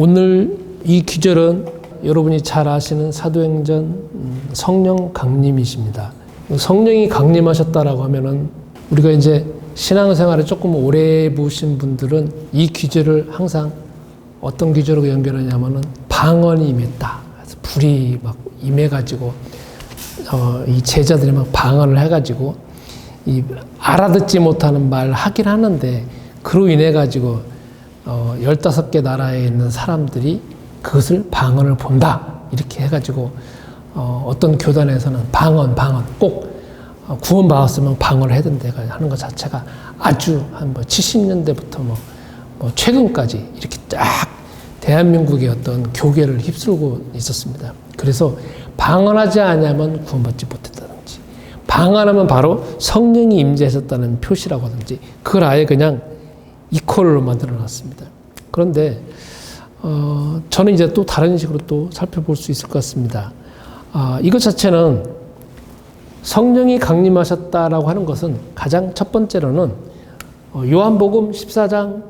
오늘 이 귀절은 여러분이 잘 아시는 사도행전 성령 강림이십니다. 성령이 강림하셨다라고 하면은 우리가 이제 신앙생활에 조금 오래 보신 분들은 이 귀절을 항상 어떤 귀절로 연결하냐면은 방언이 임했다. 그래서 불이 막 임해가지고 이 제자들이 막 방언을 해가지고 이 알아듣지 못하는 말 하긴 하는데 그로 인해 가지고 15개 나라에 있는 사람들이 그것을 방언을 본다 이렇게 해가지고 어떤 교단에서는 방언 꼭 구원받았으면 방언을 해야 된다 하는 것 자체가 아주 한 70년대부터 뭐 최근까지 이렇게 딱 대한민국의 어떤 교계를 휩쓸고 있었습니다. 그래서 방언하지 않으면 구원받지 못했다든지 방언하면 바로 성령이 임재하셨다는 표시라고 하든지 그걸 아예 그냥 이퀄로 만들어 놨습니다. 그런데 저는 이제 또 다른 식으로 또 살펴볼 수 있을 것 같습니다. 이것 자체는 성령이 강림하셨다라고 하는 것은 가장 첫 번째로는 요한복음 14장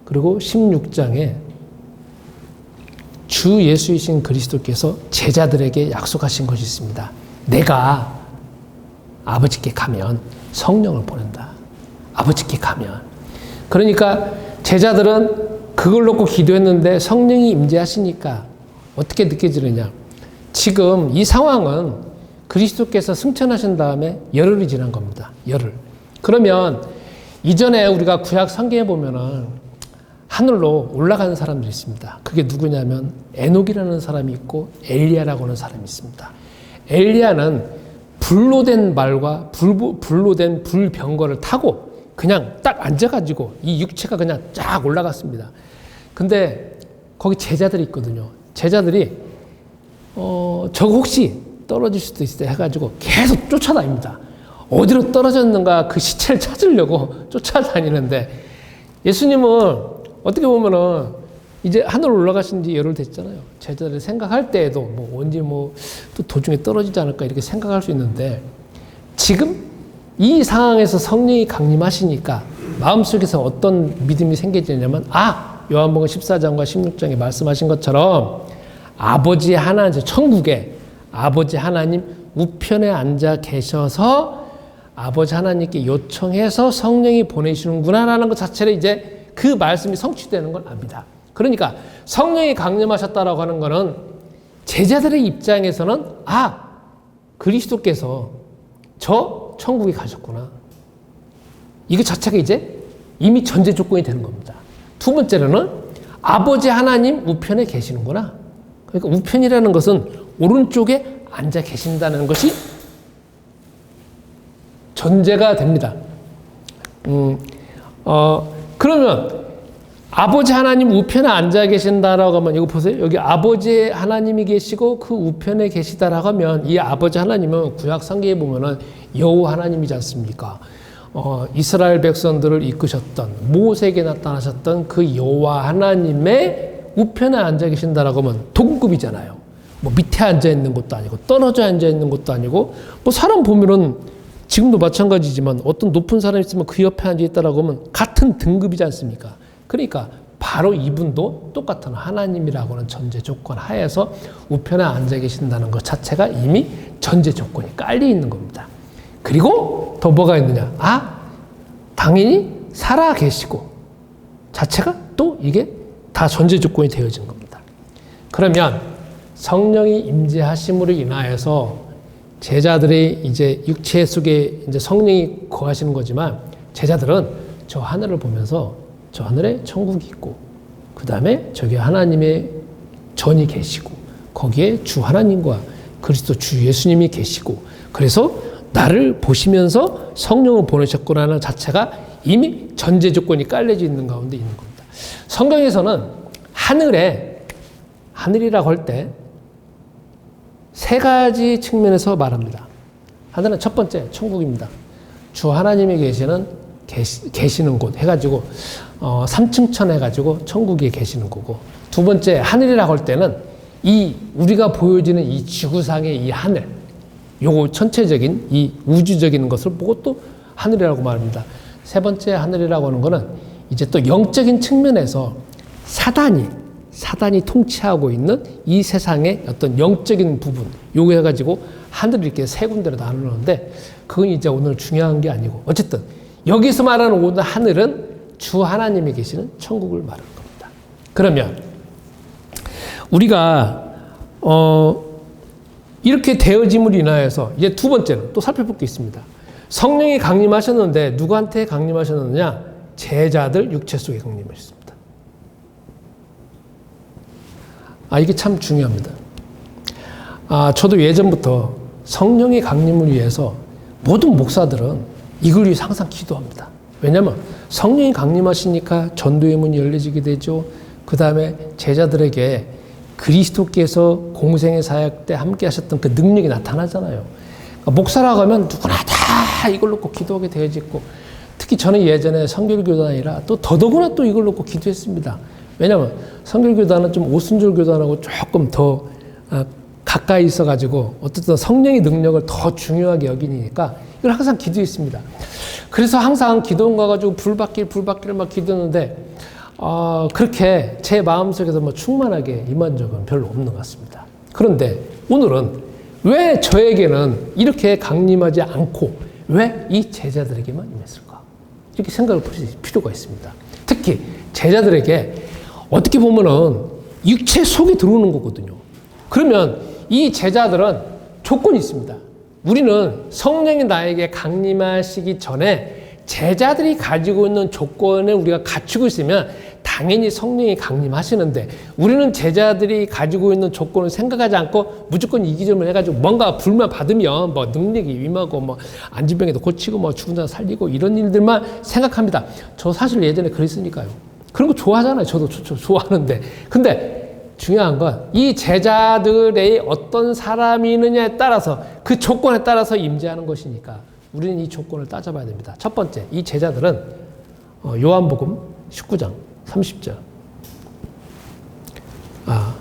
그리고 16장에 주 예수이신 그리스도께서 제자들에게 약속하신 것이 있습니다. 내가 아버지께 가면 성령을 보낸다. 아버지께 가면. 그러니까 제자들은 그걸 놓고 기도했는데 성령이 임재하시니까 어떻게 느껴지느냐. 지금 이 상황은 그리스도께서 승천하신 다음에 열흘이 지난 겁니다. 열흘. 그러면 이전에 우리가 구약 성경에 보면은 하늘로 올라가는 사람들이 있습니다. 그게 누구냐면 에녹이라는 사람이 있고 엘리야라고 하는 사람이 있습니다. 엘리야는 불로 된 말과 불로 된 불병거를 타고 그냥 딱 앉아가지고 이 육체가 그냥 쫙 올라갔습니다. 근데 거기 제자들이 있거든요. 제자들이 저거 혹시 떨어질 수도 있을 때 해가지고 계속 쫓아다닙니다. 어디로 떨어졌는가 그 시체를 찾으려고 쫓아다니는데 예수님은 어떻게 보면은 이제 하늘 올라가신 지 열흘 됐잖아요. 제자들이 생각할 때에도 뭐 언제 뭐 또 도중에 떨어지지 않을까 이렇게 생각할 수 있는데 지금 이 상황에서 성령이 강림하시니까 마음속에서 어떤 믿음이 생겨지냐면 요한복음 14장과 16장에 말씀하신 것처럼 아버지 하나님, 천국에 아버지 하나님 우편에 앉아 계셔서 아버지 하나님께 요청해서 성령이 보내시는구나라는 것 자체를 이제 그 말씀이 성취되는 걸 압니다. 그러니까 성령이 강림하셨다라고 하는 것은 제자들의 입장에서는 그리스도께서 저 천국에 가셨구나. 이거 자체가 이제 이미 전제 조건이 되는 겁니다. 두 번째로는 아버지 하나님 우편에 계시는구나. 그러니까 우편이라는 것은 오른쪽에 앉아 계신다는 것이 전제가 됩니다. 그러면 아버지 하나님 우편에 앉아 계신다라고 하면 이거 보세요. 여기 아버지 하나님이 계시고 그 우편에 계시다라고 하면 이 아버지 하나님은 구약 성경에 보면은 여호와 하나님이지 않습니까? 이스라엘 백성들을 이끄셨던 모세에게 나타나셨던 그 여호와 하나님의 우편에 앉아 계신다라고 하면 동급이잖아요. 뭐 밑에 앉아 있는 것도 아니고 떨어져 앉아 있는 것도 아니고 뭐 사람 보면은 지금도 마찬가지지만 어떤 높은 사람이 있으면 그 옆에 앉아 있다라고 하면 같은 등급이지 않습니까? 그러니까 바로 이분도 똑같은 하나님이라고 하는 전제 조건 하에서 우편에 앉아 계신다는 것 자체가 이미 전제 조건이 깔려 있는 겁니다. 그리고 더 뭐가 있느냐? 당연히 살아 계시고 자체가 또 이게 다 전제 조건이 되어진 겁니다. 그러면 성령이 임재하심으로 인하여서 제자들이 이제 육체 속에 이제 성령이 거하시는 거지만 제자들은 저 하늘을 보면서 저 하늘에 천국이 있고 그 다음에 저기 하나님의 전이 계시고 거기에 주 하나님과 그리스도 주 예수님이 계시고 그래서 나를 보시면서 성령을 보내셨구나는 자체가 이미 전제 조건이 깔려져 있는 가운데 있는 겁니다. 성경에서는 하늘이라고 할 때 세 가지 측면에서 말합니다. 하나는 첫 번째 천국입니다. 주 하나님이 계시는 곳 해가지고 3층천 해가지고 천국에 계시는 거고 두 번째 하늘이라고 할 때는 이 우리가 보여지는 이 지구상의 이 하늘 요거 전체적인 이 우주적인 것을 보고 또 하늘이라고 말합니다. 세 번째 하늘이라고 하는 거는 이제 또 영적인 측면에서 사단이 사단이 통치하고 있는 이 세상의 어떤 영적인 부분, 요거 해가지고 하늘을 이렇게 세 군데로 나누는데, 그건 이제 오늘 중요한 게 아니고, 어쨌든 여기서 말하는 오늘 하늘은 주 하나님이 계시는 천국을 말하는 겁니다. 그러면 우리가 이렇게 되어짐으로 인하여서 이제 두 번째는 또 살펴볼 게 있습니다. 성령이 강림하셨는데 누구한테 강림하셨느냐? 제자들 육체 속에 강림하셨습니다. 이게 참 중요합니다. 저도 예전부터 성령의 강림을 위해서 모든 목사들은 이걸 위해서 항상 기도합니다. 왜냐하면 성령이 강림하시니까 전도의 문이 열려지게 되죠. 그 다음에 제자들에게 그리스도께서 공생의 사역 때 함께 하셨던 그 능력이 나타나잖아요. 그러니까 목사라고 하면 누구나 다 이걸 놓고 기도하게 되어지고, 특히 저는 예전에 성결교단이라 또 더더구나 또 이걸 놓고 기도했습니다. 왜냐하면 성결교단은 좀 오순절 교단하고 조금 더 가까이 있어가지고 어쨌든 성령의 능력을 더 중요하게 여기니까 이걸 항상 기도했습니다. 그래서 항상 기도원 가가지고 불받기를 막 기도했는데, 그렇게 제 마음속에서 뭐 충만하게 임한 적은 별로 없는 것 같습니다. 그런데 오늘은 왜 저에게는 이렇게 강림하지 않고 왜 이 제자들에게만 임했을까? 이렇게 생각을 보실 필요가 있습니다. 특히 제자들에게 어떻게 보면은 육체 속에 들어오는 거거든요. 그러면 이 제자들은 조건이 있습니다. 우리는 성령이 나에게 강림하시기 전에 제자들이 가지고 있는 조건을 우리가 갖추고 있으면 당연히 성령이 강림하시는데, 우리는 제자들이 가지고 있는 조건을 생각하지 않고 무조건 이기점을 해가지고 뭔가 불만 받으면 뭐 능력이 임하고 뭐 안진병에도 고치고 뭐 죽은 사람 살리고 이런 일들만 생각합니다. 저 사실 예전에 그랬으니까요. 그런 거 좋아하잖아요. 저도 좋아하는데. 근데 중요한 건 이 제자들의 어떤 사람이 있느냐에 따라서, 그 조건에 따라서 임재하는 것이니까 우리는 이 조건을 따져봐야 됩니다. 첫 번째, 이 제자들은 요한복음 19장 30절,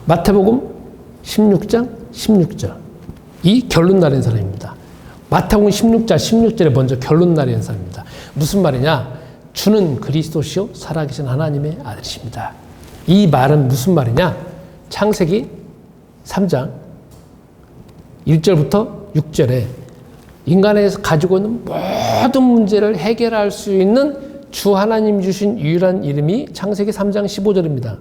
마태복음 16장 16절, 이 결론 나린 사람입니다. 마태복음 16장 16절에 먼저 결론 나린 사람입니다. 무슨 말이냐? 주는 그리스도시요 살아계신 하나님의 아들이십니다. 이 말은 무슨 말이냐? 창세기 3장 1절부터 6절에 인간에서 가지고 있는 모든 문제를 해결할 수 있는 주 하나님 주신 유일한 이름이 창세기 3장 15절입니다.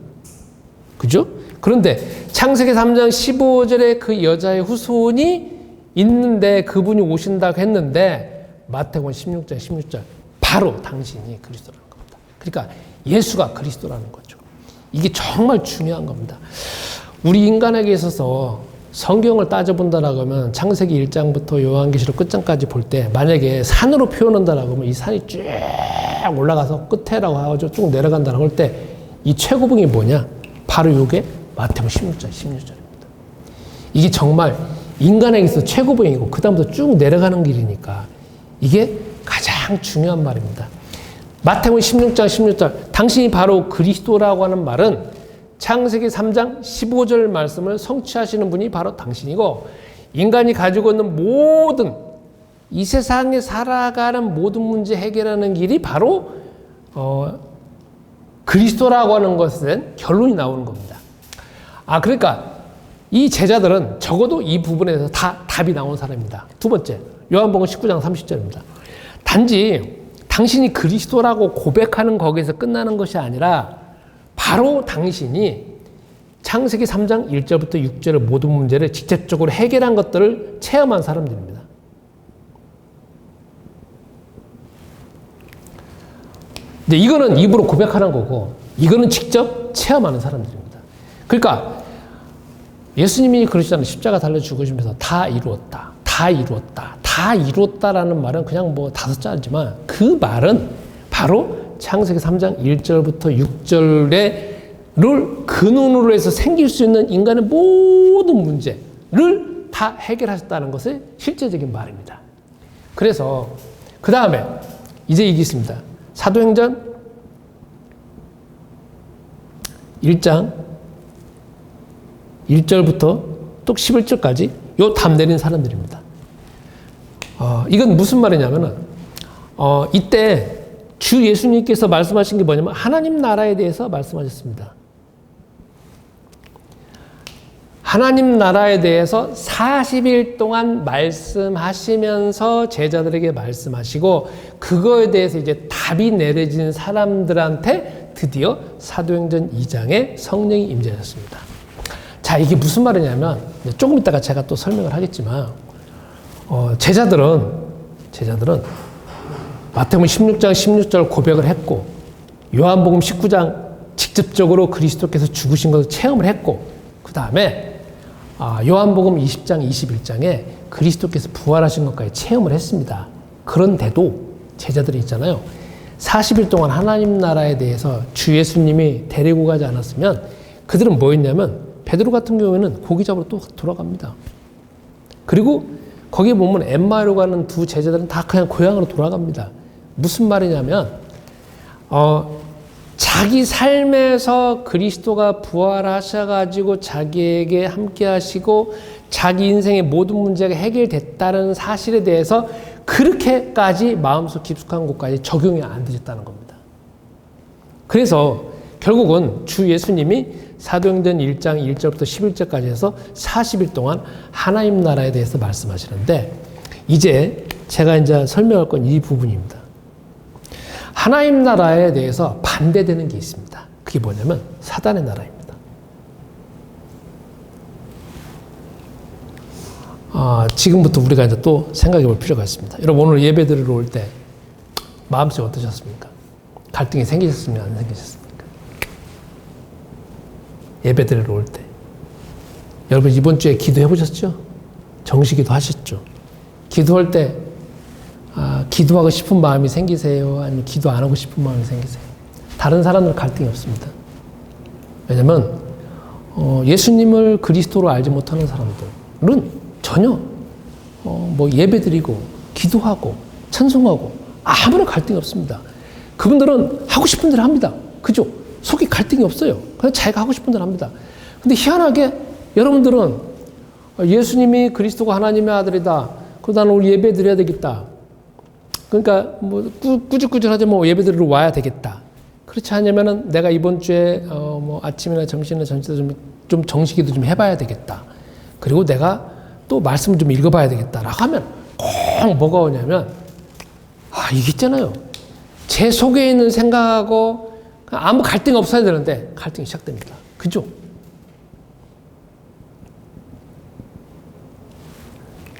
그죠? 그런데 창세기 3장 15절에 그 여자의 후손이 있는데 그분이 오신다고 했는데 마태복음 16장 16절 바로 당신이 그리스도라는 겁니다. 그러니까 예수가 그리스도라는 거죠. 이게 정말 중요한 겁니다. 우리 인간에게 있어서 성경을 따져본다라고 하면 창세기 1장부터 요한계시록 끝장까지 볼 때 만약에 산으로 표현한다라고 하면 이 산이 쭉 올라가서 끝에라고 하고 쭉 내려간다라고 할 때 이 최고봉이 뭐냐? 바로 요게 마태복음 16장 16절입니다. 이게 정말 인간에게 있어서 최고봉이고 그 다음부터 쭉 내려가는 길이니까 이게 가장 중요한 말입니다. 마태복음 16장 16절, 당신이 바로 그리스도라고 하는 말은 창세기 3장 15절 말씀을 성취하시는 분이 바로 당신이고, 인간이 가지고 있는 모든 이 세상에 살아가는 모든 문제 해결하는 길이 바로 그리스도라고 하는 것에 결론이 나오는 겁니다. 그러니까 이 제자들은 적어도 이 부분에서 다 답이 나온 사람입니다. 두 번째, 요한복음 19장 30절입니다. 단지 당신이 그리스도라고 고백하는 거기에서 끝나는 것이 아니라 바로 당신이 창세기 3장 1절부터 6절의 모든 문제를 직접적으로 해결한 것들을 체험한 사람들입니다. 근데 이거는 입으로 고백하는 거고, 이거는 직접 체험하는 사람들입니다. 그러니까 예수님이 그러시잖아요. 십자가 달려 죽으시면서 다 이루었다, 다 이루었다, 다 이루었다라는 말은 그냥 뭐 다섯 자지만 그 말은 바로 창세기 3장 1절부터 6절을 근원으로 해서 생길 수 있는 인간의 모든 문제를 다 해결하셨다는 것의 실제적인 말입니다. 그래서 그 다음에 이제 이게 있습니다. 사도행전 1장 1절부터 또 11절까지 요 답 내린 사람들입니다. 이건 무슨 말이냐면은 이때 주 예수님께서 말씀하신 게 뭐냐면 하나님 나라에 대해서 말씀하셨습니다. 하나님 나라에 대해서 40일 동안 말씀하시면서 제자들에게 말씀하시고 그거에 대해서 이제 답이 내려진 사람들한테 드디어 사도행전 2장에 성령이 임재하셨습니다. 자, 이게 무슨 말이냐면 조금 이따가 제가 또 설명을 하겠지만 제자들은 마태복음 16장 16절 고백을 했고 요한복음 19장 직접적으로 그리스도께서 죽으신 것을 체험을 했고 그 다음에 요한복음 20장 21장에 그리스도께서 부활하신 것까지 체험을 했습니다. 그런데도 제자들이 있잖아요. 40일 동안 하나님 나라에 대해서 주 예수님이 데리고 가지 않았으면 그들은 뭐였냐면 베드로 같은 경우에는 고기 잡으러 또 돌아갑니다. 그리고 거기 보면 엠마오로 가는 두 제자들은 다 그냥 고향으로 돌아갑니다. 무슨 말이냐면 자기 삶에서 그리스도가 부활하셔가지고 자기에게 함께 하시고 자기 인생의 모든 문제가 해결됐다는 사실에 대해서 그렇게까지 마음속 깊숙한 곳까지 적용이 안 되셨다는 겁니다. 그래서 결국은 주 예수님이 사도행전 1장 1절부터 11절까지 해서 40일 동안 하나님 나라에 대해서 말씀하시는데 이제 제가 이제 설명할 건 이 부분입니다. 하나님 나라에 대해서 반대되는 게 있습니다. 그게 뭐냐면 사단의 나라입니다. 지금부터 우리가 이제 또 생각해 볼 필요가 있습니다. 여러분 오늘 예배 드리러 올 때 마음속에 어떠셨습니까? 갈등이 생기셨습니까? 안 생기셨습니까? 예배 드리러 올 때 여러분 이번 주에 기도해 보셨죠? 정시기도 하셨죠? 기도할 때 기도하고 싶은 마음이 생기세요? 아니면 기도 안 하고 싶은 마음이 생기세요? 다른 사람들은 갈등이 없습니다. 왜냐면 예수님을 그리스도로 알지 못하는 사람들은 전혀 뭐 예배드리고 기도하고 찬송하고 아무런 갈등이 없습니다. 그분들은 하고 싶은 대로 합니다. 그죠? 속에 갈등이 없어요. 그냥 자기가 하고 싶은 대로 합니다. 근데 희한하게 여러분들은 예수님이 그리스도가 하나님의 아들이다. 그래서 나는 오늘 예배 드려야 되겠다. 그러니까 뭐 꾸준하게 뭐 예배 드리러 와야 되겠다. 그렇지 않으면은 내가 이번 주에 뭐 아침이나 점심이나 저녁에 좀 정식기도 좀 해봐야 되겠다. 그리고 내가 또 말씀을 좀 읽어봐야 되겠다라고 하면 꼭 뭐가 오냐면 이게 있잖아요. 제 속에 있는 생각하고 아무 갈등이 없어야 되는데 갈등이 시작됩니다. 그죠?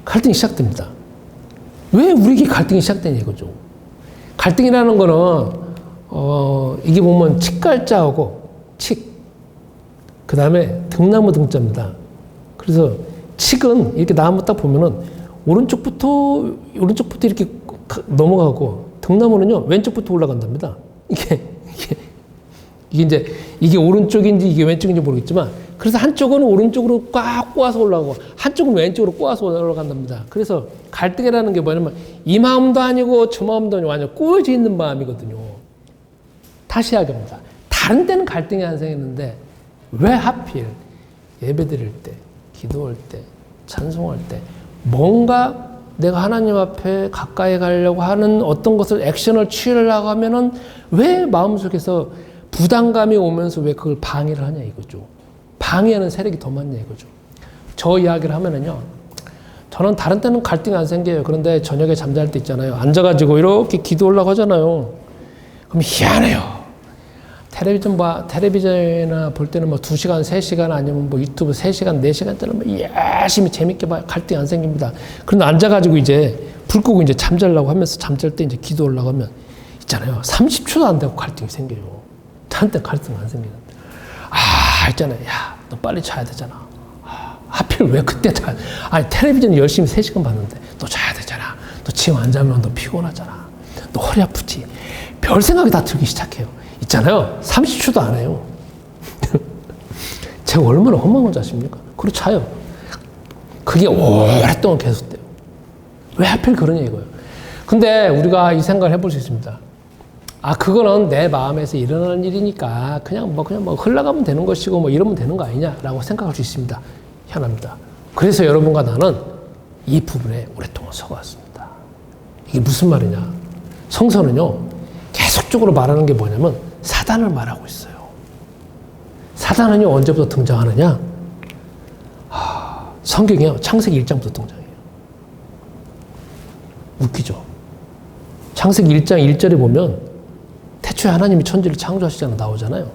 갈등이 시작됩니다. 왜 우리에게 갈등이 시작되냐 이거죠. 갈등이라는 거는 이게 보면 칡갈자하고 그 다음에 등나무 등자입니다. 그래서 칡은 이렇게 나무 딱 보면은 오른쪽부터 이렇게 넘어가고 등나무는요 왼쪽부터 올라간답니다. 이게 오른쪽인지 이게 왼쪽인지 모르겠지만 그래서 한쪽은 오른쪽으로 꽉 꼬아서 올라가고 한쪽은 왼쪽으로 꼬아서 올라간답니다. 그래서 갈등이라는 게 뭐냐면 이 마음도 아니고 저 마음도 아니고 완전 꼬여져 있는 마음이거든요. 다시 이야기합니다. 다른 때는 갈등이 안 생기는데 왜 하필 예배 드릴 때, 기도할 때, 찬송할 때 뭔가 내가 하나님 앞에 가까이 가려고 하는 어떤 것을 액션을 취하려고 하면은 왜 마음속에서 부담감이 오면서 왜 그걸 방해를 하냐 이거죠. 방해하는 세력이 더 많냐 이거죠. 저 이야기를 하면은요. 저는 다른 때는 갈등이 안 생겨요. 그런데 저녁에 잠잘 때 있잖아요. 앉아가지고 이렇게 기도하려고 하잖아요. 그럼 희한해요. 텔레비전이나 볼 때는 뭐 2시간, 3시간 아니면 뭐 유튜브 3시간, 4시간 때는 뭐 열심히 재밌게 봐요. 갈등이 안 생깁니다. 그런데 앉아가지고 이제 불 끄고 이제 잠자려고 하면서 잠잘 때 이제 기도하려고 하면 있잖아요. 30초도 안 되고 갈등이 생겨요. 다른 때 갈등 안 생기는데. 있잖아요. 야, 너 빨리 자야 되잖아. 하필 왜 그때 자? 아니, 텔레비전 열심히 3시간 봤는데 너 자야 되잖아. 너 지금 안 자면 너 피곤하잖아. 너 허리 아프지? 별 생각이 다 들기 시작해요. 있잖아요. 30초도 안 해요. 제가 얼마나 허망한 자십니까? 그리고 자요. 그게 오랫동안 계속돼요. 왜 하필 그러냐 이거예요. 근데 우리가 이 생각을 해볼 수 있습니다. 그거는 내 마음에서 일어나는 일이니까 그냥 뭐 흘러가면 되는 것이고 뭐 이러면 되는 거 아니냐라고 생각할 수 있습니다. 희한합니다. 그래서 여러분과 나는 이 부분에 오랫동안 서왔습니다. 이게 무슨 말이냐? 성서는요, 계속적으로 말하는 게 뭐냐면 사단을 말하고 있어요. 사단은요, 언제부터 등장하느냐? 성경이요. 창세기 1장부터 등장해요. 웃기죠? 창세기 1장 1절에 보면 태초에 하나님이 천지를 창조하시잖아 나오잖아요.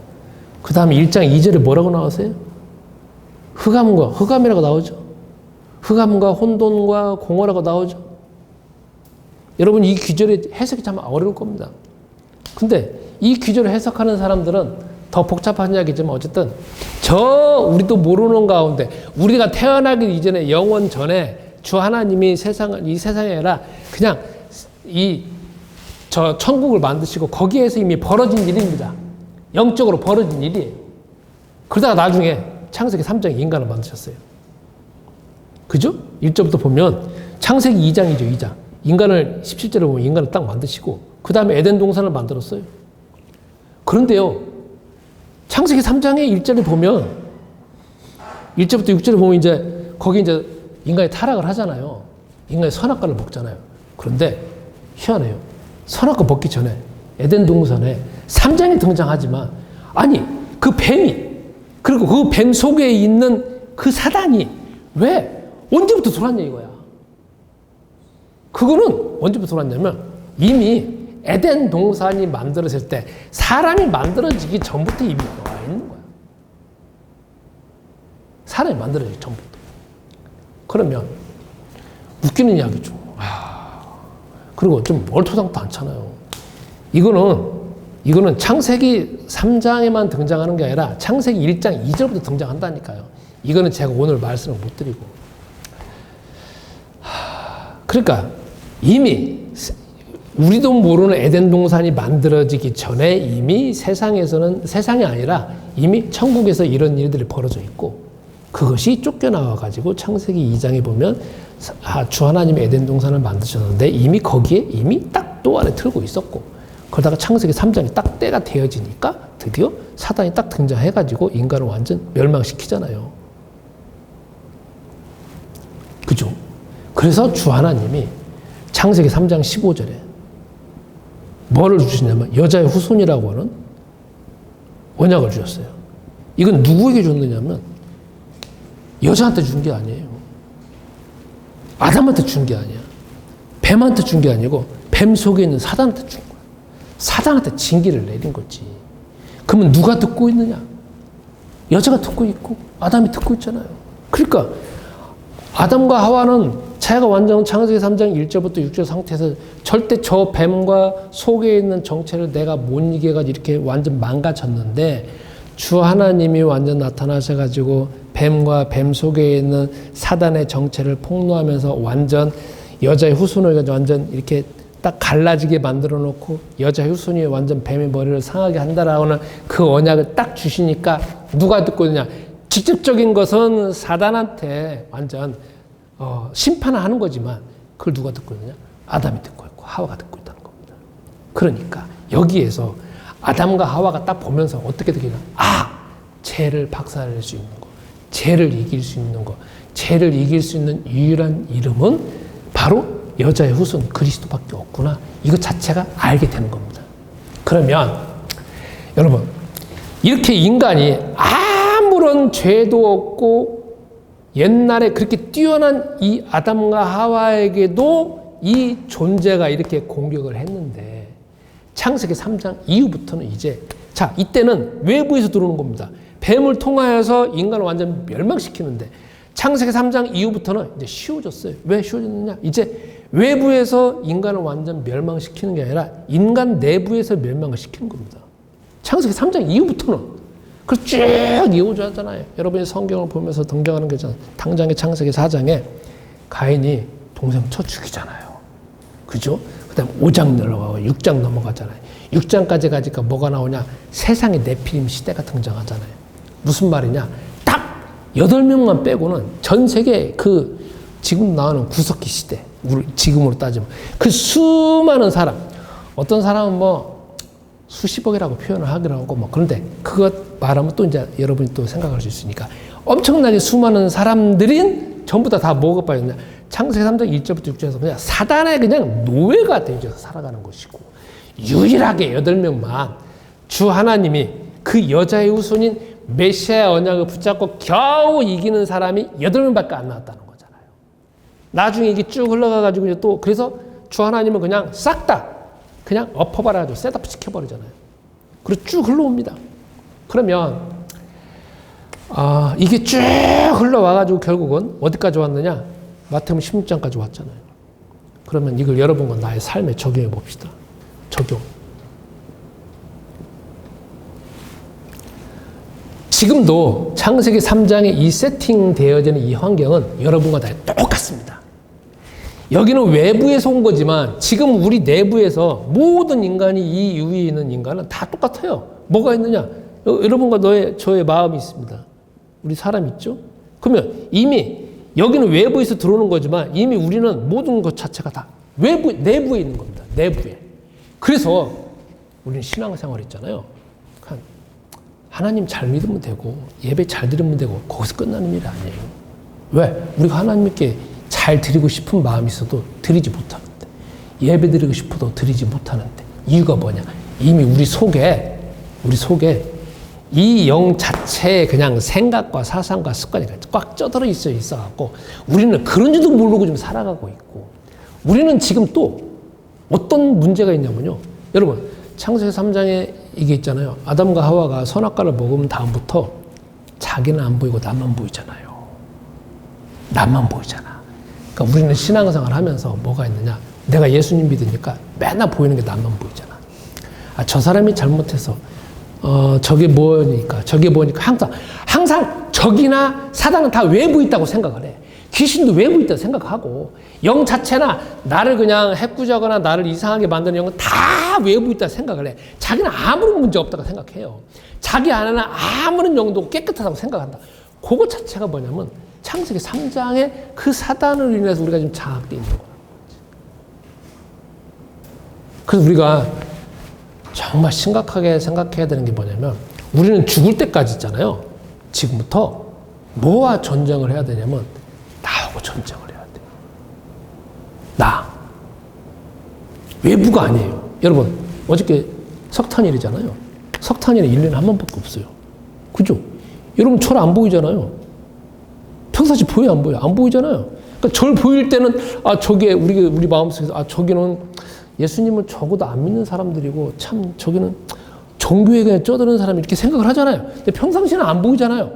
그 다음에 1장 2절에 뭐라고 나오세요? 흑암이라고 나오죠. 흑암과 혼돈과 공허라고 나오죠. 여러분 이 귀절의 해석이 참 어려울 겁니다. 근데 이 귀절을 해석하는 사람들은 더 복잡한 이야기지만 어쨌든 우리도 모르는 가운데 우리가 태어나기 이전에 영원 전에 주 하나님이 이 세상에 아니라 그냥 천국을 만드시고 거기에서 이미 벌어진 일입니다. 영적으로 벌어진 일이에요. 그러다가 나중에 창세기 3장에 인간을 만드셨어요. 그죠? 1절부터 보면 창세기 2장이죠. 2장. 인간을 17절에 보면 인간을 딱 만드시고 그 다음에 에덴 동산을 만들었어요. 그런데요. 창세기 3장의 1절에 보면 1절부터 6절에 보면 거기 인간이 타락을 하잖아요. 인간이 선악과를 먹잖아요. 그런데 희한해요. 선악과 먹기 전에 에덴 동산에 3장에 등장하지만 아니 그 뱀이 그리고 그 뱀 속에 있는 그 사단이 왜 언제부터 들어왔냐 이거야. 그거는 언제부터 들어왔냐면 이미 에덴 동산이 만들어질 때 사람이 만들어지기 전부터 이미 나와 있는 거야. 사람이 만들어지기 전부터. 그러면 웃기는 이야기죠. 그리고 좀 얼토당토 않잖아요. 이거는 창세기 3장에만 등장하는 게 아니라 창세기 1장 2절부터 등장한다니까요. 이거는 제가 오늘 말씀을 못 드리고. 그러니까 이미 우리도 모르는 에덴 동산이 만들어지기 전에 이미 세상이 아니라 이미 천국에서 이런 일들이 벌어져 있고 그것이 쫓겨나와가지고 창세기 2장에 보면 주 하나님이 에덴 동산을 만드셨는데 이미 거기에 딱 또 안에 틀고 있었고 그러다가 창세기 3장이 딱 때가 되어지니까 드디어 사단이 딱 등장해가지고 인간을 완전 멸망시키잖아요. 그죠? 그래서 주 하나님이 창세기 3장 15절에 뭐를 주시냐면 여자의 후손이라고 하는 언약을 주셨어요. 이건 누구에게 줬느냐면 여자한테 준 게 아니에요. 아담한테 준 게 아니야. 뱀한테 준 게 아니고 뱀 속에 있는 사단한테 준 거야. 사단한테 징계를 내린 거지. 그러면 누가 듣고 있느냐? 여자가 듣고 있고 아담이 듣고 있잖아요. 그러니까 아담과 하와는 자기가 완전 창세기 3장 1절부터 6절 상태에서 절대 저 뱀과 속에 있는 정체를 내가 못 이겨가지고 이렇게 완전 망가졌는데 주 하나님이 완전 나타나셔가지고 뱀과 뱀 속에 있는 사단의 정체를 폭로하면서 완전 여자의 후손을 가지고 완전 이렇게 딱 갈라지게 만들어 놓고 여자의 후손이 완전 뱀의 머리를 상하게 한다라고 하는 그 언약을 딱 주시니까 누가 듣고 있느냐. 직접적인 것은 사단한테 완전 심판을 하는 거지만 그걸 누가 듣고 있느냐? 아담이 듣고 있고 하와가 듣고 있다는 겁니다. 그러니까 여기에서 아담과 하와가 딱 보면서 어떻게 느끼냐? 죄를 박살낼 수 있는 거, 죄를 이길 수 있는 거, 죄를 이길 수 있는 유일한 이름은 바로 여자의 후손 그리스도밖에 없구나. 이거 자체가 알게 되는 겁니다. 그러면 여러분 이렇게 인간이 아무런 죄도 없고 옛날에 그렇게 뛰어난 이 아담과 하와에게도 이 존재가 이렇게 공격을 했는데 창세기 3장 이후부터는 이때는 외부에서 들어오는 겁니다. 뱀을 통하여서 인간을 완전 멸망시키는데 창세기 3장 이후부터는 이제 쉬워졌어요. 왜 쉬워졌느냐? 이제 외부에서 인간을 완전 멸망시키는 게 아니라 인간 내부에서 멸망을 시키는 겁니다. 창세기 3장 이후부터는 그걸 쭉 이어오잖아요. 여러분이 성경을 보면서 등장하는 게 있잖아요. 당장의 창세기 4장에 가인이 동생 쳐 죽이잖아요. 그죠? 그 다음 5장 내려가고 6장 넘어가잖아요. 6장까지 가니까 뭐가 나오냐? 세상의 네피림 시대가 등장하잖아요. 무슨 말이냐? 딱 8명만 빼고는 전 세계 지금 나오는 구석기 시대, 지금으로 따지면 그 수많은 사람, 어떤 사람은 수십억이라고 표현을 하기로 하고 그런데 그것 말하면 또 이제 여러분이 또 생각할 수 있으니까 엄청나게 수많은 사람들인 전부 다 뭐가 빠졌냐? 창세기 3장 1절부터 6절에서 그냥 사단의 그냥 노예가 되어서 살아가는 것이고 유일하게 8명만 주 하나님이 그 여자의 후손인 메시아의 언약을 붙잡고 겨우 이기는 사람이 8명밖에 안 나왔다는 거잖아요. 나중에 이게 쭉 흘러가가지고 이제 또 그래서 주 하나님은 그냥 싹 다 그냥 엎어버려가지고 셋업 시켜버리잖아요. 그리고 쭉 흘러옵니다. 그러면 이게 쭉 흘러와가지고 결국은 어디까지 왔느냐? 마태복음 16장까지 왔잖아요. 그러면 이걸 여러분과 나의 삶에 적용해 봅시다. 적용. 지금도 창세기 3장에 이 세팅되어지는 이 환경은 여러분과 다 똑같습니다. 여기는 외부에서 온 거지만 지금 우리 내부에서 모든 인간이 이 위에 있는 인간은 다 똑같아요. 뭐가 있느냐? 여러분과 저의 마음이 있습니다. 우리 사람 있죠? 그러면 이미 여기는 외부에서 들어오는 거지만 이미 우리는 모든 것 자체가 다 내부에 있는 겁니다. 내부에. 그래서 우리는 신앙생활 있잖아요. 하나님 잘 믿으면 되고 예배 잘 드리면 되고 거기서 끝나는 일이 아니에요. 왜? 우리가 하나님께 잘 드리고 싶은 마음이 있어도 드리지 못하는데, 예배 드리고 싶어도 드리지 못하는데, 이유가 뭐냐? 이미 우리 속에 이 영 자체의 그냥 생각과 사상과 습관이 꽉 쪄들어 있어갖고 우리는 그런 줄도 모르고 좀 살아가고 있고, 우리는 지금 또 어떤 문제가 있냐면요. 여러분, 창세기 3장에 이게 있잖아요. 아담과 하와가 선악과를 먹은 다음부터 자기는 안 보이고 나만 보이잖아요. 나만 보이잖아. 그러니까 우리는 신앙생활 하면서 뭐가 있느냐? 내가 예수님 믿으니까 맨날 보이는 게 나만 보이잖아. 저 사람이 잘못해서 저게 뭐니까 항상 적이나 사단은 다 외부 있다고 생각을 해. 귀신도 외부 있다고 생각하고, 영 자체나 나를 그냥 해꾸자거나 나를 이상하게 만드는 영은 다 외부 있다고 생각을 해. 자기는 아무런 문제 없다고 생각해요. 자기 안에는 아무런 영도 깨끗하다고 생각한다. 그거 자체가 뭐냐면 창세기 3장의 그 사단으로 인해서 우리가 지금 장악되어 있는 거예요. 그래서 우리가 정말 심각하게 생각해야 되는 게 뭐냐면, 우리는 죽을 때까지 있잖아요. 지금부터 뭐와 전쟁을 해야 되냐면 나하고 전쟁을 해야 돼요. 나. 외부가 아니에요. 여러분, 어저께 석탄일이잖아요. 석탄일은 1년에 한 번밖에 없어요. 그죠? 여러분, 절 안 보이잖아요. 평상시 보여요, 안 보여요? 안 보이잖아요. 그러니까 절 보일 때는, 저게 우리 마음속에서, 저기는 예수님을 적어도 안 믿는 사람들이고, 참, 저기는 종교에 그냥 쩌드는 사람이 이렇게 생각을 하잖아요. 근데 평상시는 안 보이잖아요.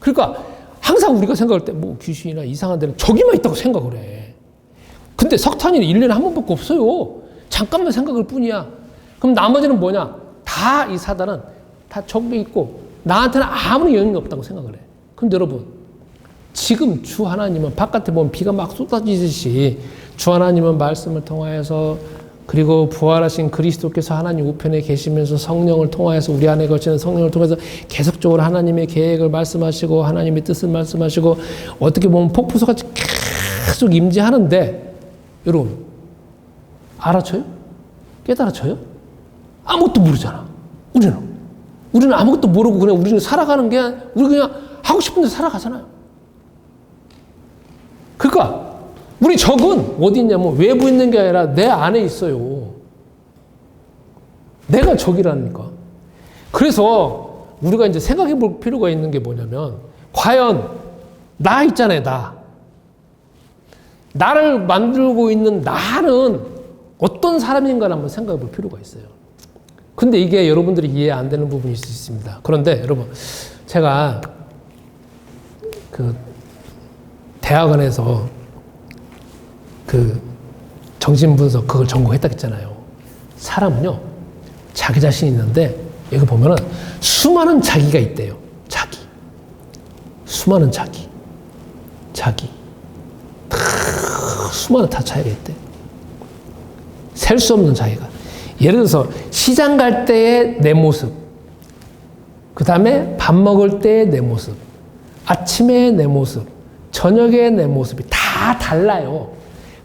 그러니까 항상 우리가 생각할 때 뭐 귀신이나 이상한 데는 저기만 있다고 생각을 해. 근데 석탄일이 1년에 한 번밖에 없어요. 잠깐만 생각할 뿐이야. 그럼 나머지는 뭐냐? 다 이 사단은 다 저기 있고 나한테는 아무런 영향이 없다고 생각을 해. 근데 여러분, 지금 주 하나님은 바깥에 보면 비가 막 쏟아지듯이 주 하나님은 말씀을 통하여서, 그리고 부활하신 그리스도께서 하나님 우편에 계시면서 성령을 통하여서, 우리 안에 거치는 성령을 통해서 계속적으로 하나님의 계획을 말씀하시고 하나님의 뜻을 말씀하시고, 어떻게 보면 폭포수같이 계속 임재하는데, 여러분 알아쳐요? 깨달아쳐요? 아무것도 모르잖아. 우리는 아무것도 모르고 그냥 우리는 살아가는 게, 우리 그냥 하고 싶은 데 살아가잖아요. 그러니까 우리 적은 어디 있냐면 외부에 있는 게 아니라 내 안에 있어요. 내가 적이라니까. 그래서 우리가 이제 생각해 볼 필요가 있는 게 뭐냐면, 과연 나 있잖아요, 나를 만들고 있는 나는 어떤 사람인가를 한번 생각해 볼 필요가 있어요. 근데 이게 여러분들이 이해 안 되는 부분일 수 있습니다. 그런데 여러분, 제가 대학원에서 정신분석 그걸 전공했다고 했잖아요. 사람은요, 자기 자신이 있는데, 여기 보면은 수많은 자기가 있대요. 수많은 자기. 수많은 다 자기가 있대. 셀 수 없는 자기가. 예를 들어서 시장 갈 때의 내 모습, 그 다음에 밥 먹을 때의 내 모습, 아침에 내 모습, 저녁에 내 모습이 다 달라요.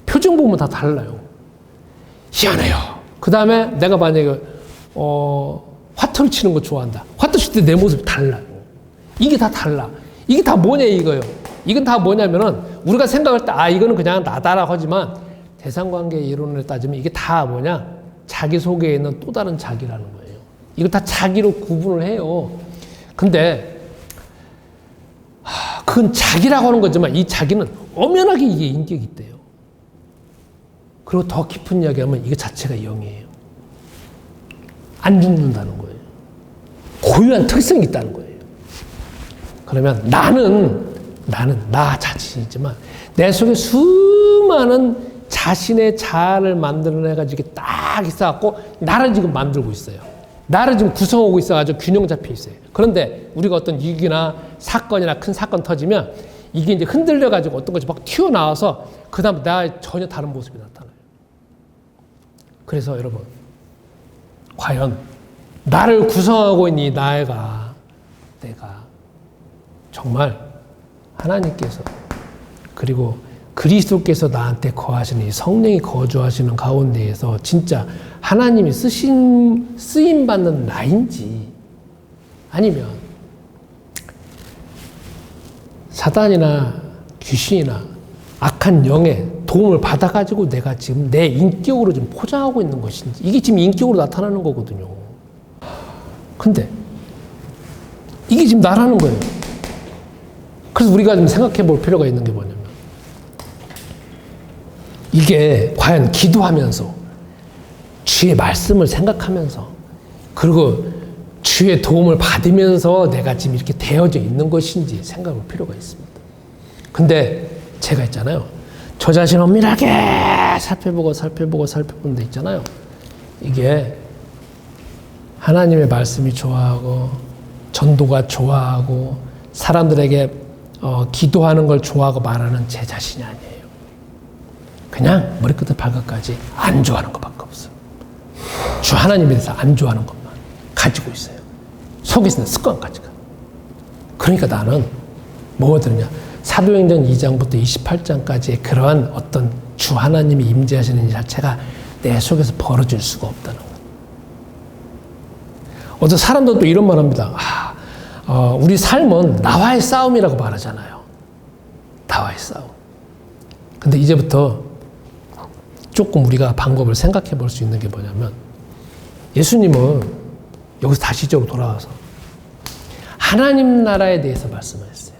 표정 보면 다 달라요. 희한해요. 그 다음에 내가 만약에 화투를 치는 거 좋아한다. 화투 칠 때 내 모습이 달라요. 이게 다 달라. 이게 다 뭐냐 이거예요. 이건 다 뭐냐면은 우리가 생각할 때 이거는 그냥 나다라고 하지만, 대상관계 이론을 따지면 이게 다 뭐냐, 자기 속에 있는 또 다른 자기라는 거예요. 이거 다 자기로 구분을 해요. 근데 그건 자기라고 하는 거지만 이 자기는 엄연하게 이게 인격이 있대요. 그리고 더 깊은 이야기하면 이게 자체가 영이에요. 안 죽는다는 거예요. 고유한 특성이 있다는 거예요. 그러면 나는 나 자신이지만 내 속에 수많은 자신의 자아를 만들어내가지고 딱 있어갖고 나를 지금 만들고 있어요. 나를 지금 구성하고 있어가지고 균형 잡혀 있어요. 그런데 우리가 어떤 위기나 사건이나 큰 사건 터지면 이게 이제 흔들려가지고 어떤 것이 막 튀어나와서 그 다음 나 전혀 다른 모습이 나타나요. 그래서 여러분, 과연 나를 구성하고 있는 이 내가 정말 하나님께서 그리고 그리스도께서 나한테 거하시는 이 성령이 거주하시는 가운데에서 진짜 하나님이 쓰임받는 나인지 아니면 사단이나 귀신이나 악한 영의 도움을 받아가지고 내가 지금 내 인격으로 좀 포장하고 있는 것인지 이게 지금 인격으로 나타나는 거거든요. 근데 이게 지금 나라는 거예요. 그래서 우리가 좀 생각해 볼 필요가 있는 게 뭐냐면 이게 과연 기도하면서 주의 말씀을 생각하면서 그리고 주의 도움을 받으면서 내가 지금 이렇게 되어져 있는 것인지 생각할 필요가 있습니다. 근데 제가 있잖아요. 저 자신을 엄밀하게 살펴보는 데 있잖아요. 이게 하나님의 말씀이 좋아하고 전도가 좋아하고 사람들에게 기도하는 걸 좋아하고 말하는 제 자신이 아니에요. 그냥 머리끝부터 발끝까지 안 좋아하는 것밖에 없어요. 주 하나님에 대해서 안 좋아하는 것만 가지고 있어요. 속에 있는 습관까지가. 그러니까 나는 뭐가 되느냐. 사도행전 2장부터 28장까지의 그러한 어떤 주 하나님이 임재하시는 이 자체가 내 속에서 벌어질 수가 없다는 거예요. 어떤 사람들도 이런 말 합니다. 우리 삶은 나와의 싸움이라고 말하잖아요. 나와의 싸움. 근데 이제부터 조금 우리가 방법을 생각해 볼 수 있는 게 뭐냐면 예수님은 여기서 다시적으로 돌아와서 하나님 나라에 대해서 말씀하셨어요.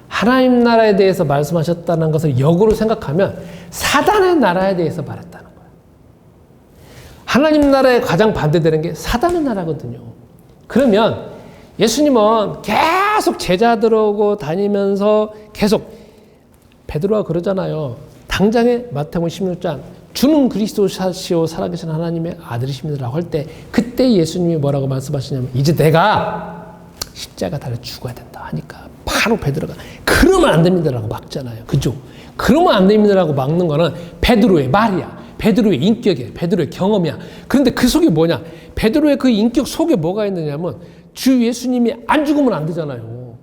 하나님 나라에 대해서 말씀하셨다는 것을 역으로 생각하면 사단의 나라에 대해서 말했다는 거예요. 하나님 나라에 가장 반대되는 게 사단의 나라거든요. 그러면 예수님은 계속 제자들하고 다니면서 계속 베드로가 그러잖아요. 당장에 마태복음 16장 주는 그리스도시오 살아계신 하나님의 아들이십니다라고 할 때 그때 예수님이 뭐라고 말씀하시냐면 이제 내가 십자가 달려 죽어야 된다 하니까 바로 베드로가 그러면 안 됩니다라고 막잖아요. 그죠? 그러면 안 됩니다라고 막는 거는 베드로의 말이야. 베드로의 인격이야. 베드로의 경험이야. 그런데 그 속에 뭐냐? 베드로의 그 인격 속에 뭐가 있느냐면 주 예수님이 안 죽으면 안 되잖아요.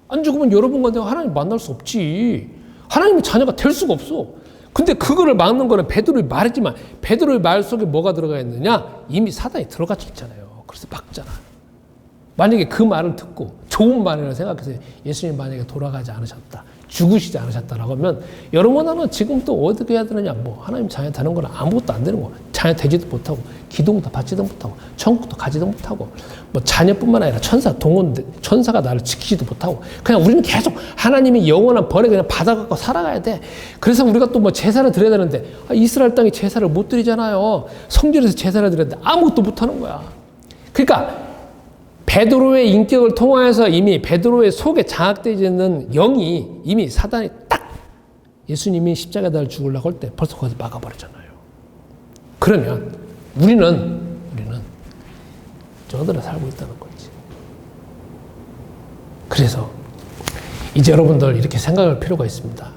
안 죽으면 여러분과 내가 하나님 만날 수 없지. 하나님의 자녀가 될 수가 없어. 근데 그거를 막는 거는 베드로의 말이지만 베드로의 말 속에 뭐가 들어가 있느냐? 이미 사단이 들어가 있잖아요. 그래서 막잖아. 만약에 그 말을 듣고 좋은 말이라고 생각해서 예수님 만약에 돌아가지 않으셨다. 죽으시지 않으셨다라고 하면 여러분은 지금 또 어떻게 해야 되느냐? 뭐 하나님 자녀 되는 건 아무것도 안 되는 거야. 자녀 되지도 못하고 기도도 받지도 못하고 천국도 가지도 못하고 뭐 자녀뿐만 아니라 천사가 나를 지키지도 못하고 그냥 우리는 계속 하나님의 영원한 벌에 그냥 받아갖고 살아가야 돼. 그래서 우리가 또 뭐 제사를 드려야 되는데 이스라엘 땅에 제사를 못 드리잖아요. 성전에서 제사를 드려야 되는데 아무것도 못하는 거야. 그러니까 베드로의 인격을 통하여서 이미 베드로의 속에 장악되어 있는 영이 이미 사단이 딱 예수님이 십자가에 달려 죽으려고 할 때 벌써 거기서 막아버리잖아요. 그러면 우리는 저들을 살고 있다는 거지. 그래서 이제 여러분들 이렇게 생각할 필요가 있습니다.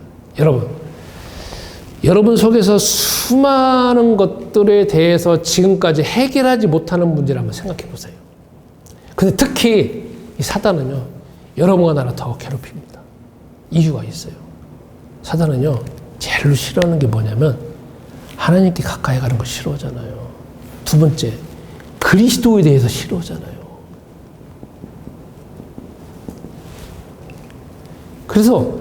여러분 속에서 수많은 것들에 대해서 지금까지 해결하지 못하는 문제를 한번 생각해 보세요. 근데 특히 이 사단은요, 여러분과 나를 더 괴롭힙니다. 이유가 있어요. 사단은요, 제일로 싫어하는 게 뭐냐면 하나님께 가까이 가는 거 싫어하잖아요. 두 번째, 그리스도에 대해서 싫어하잖아요. 그래서